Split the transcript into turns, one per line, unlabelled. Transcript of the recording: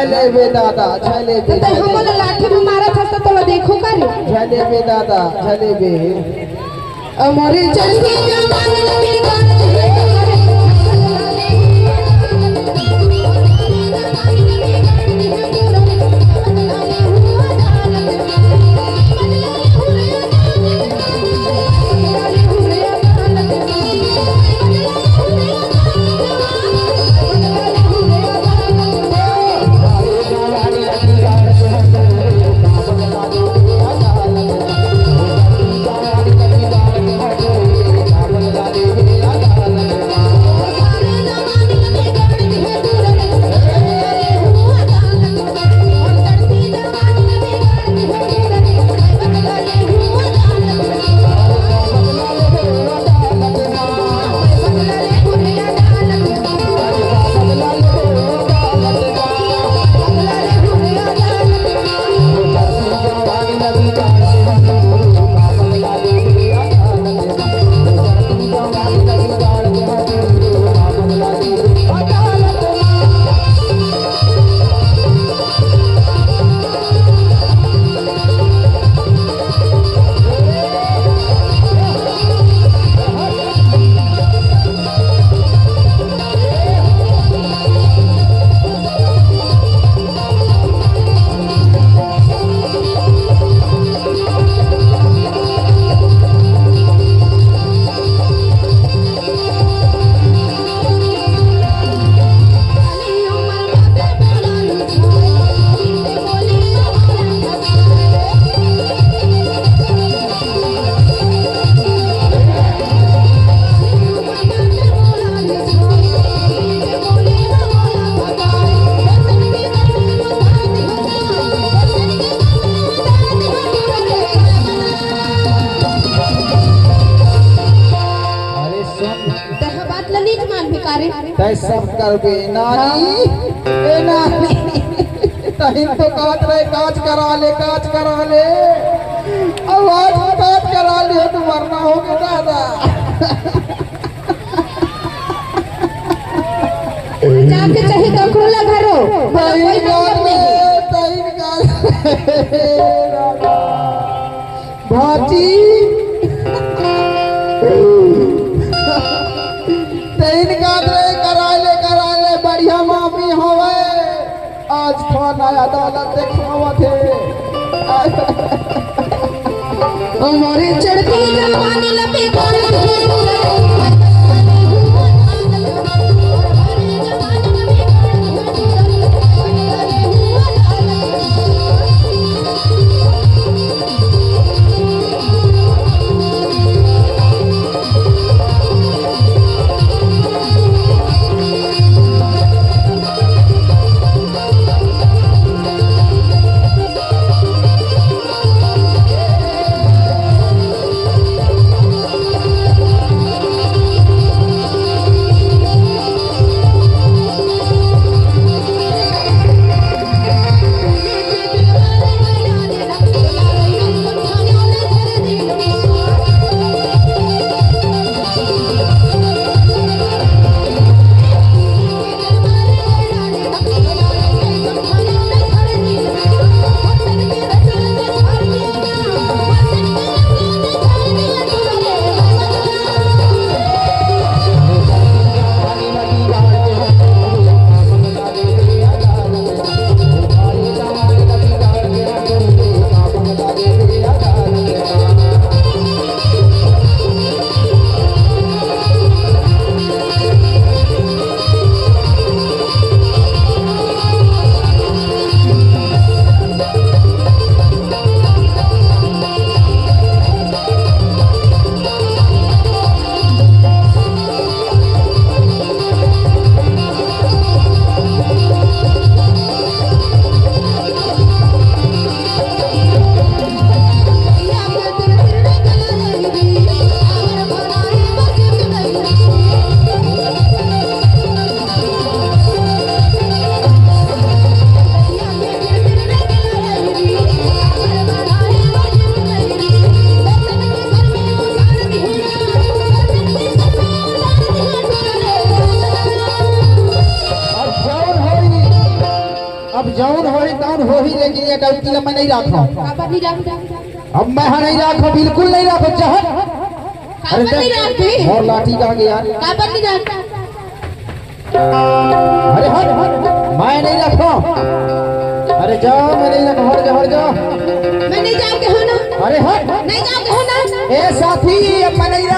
झले बे दादा झले बे
तो हम बोला लाठी में मारा था तो देखो कर
झले बे दादा झले बे
हमारे चलती जवानी लगी
सब कर बे नानी ए नानी तही तो काट रहे काज करा ले आवाज काज करा ले तो मरना होगा दादा
जाके चाहिए तो खुला घरो कोई
काज भाची तीन काज करा ले बढ़िया माफी होवे आज थाना अदालत देखवा थे
हमारे चढ़ती जवानी लपे
जौन होई तौन हो ही, लेकिन ये डौकी ला मैं नहीं रखो।
काबर नहीं रखता
अब मैं नहीं रखो, बिल्कुल नहीं रखो जहर।
काबर नहीं रखती
और लाठी कहाँ गई यार?
काबर नहीं रखता
अरे हट हट, मैं नहीं रखो। अरे जाओ, मैं नहीं रखो, हट जाओ हट जाओ।
मैं नहीं जाओगे हो ना
अरे हट,
नहीं जाओगे हो ना
ए साथी अब मैं नहीं रख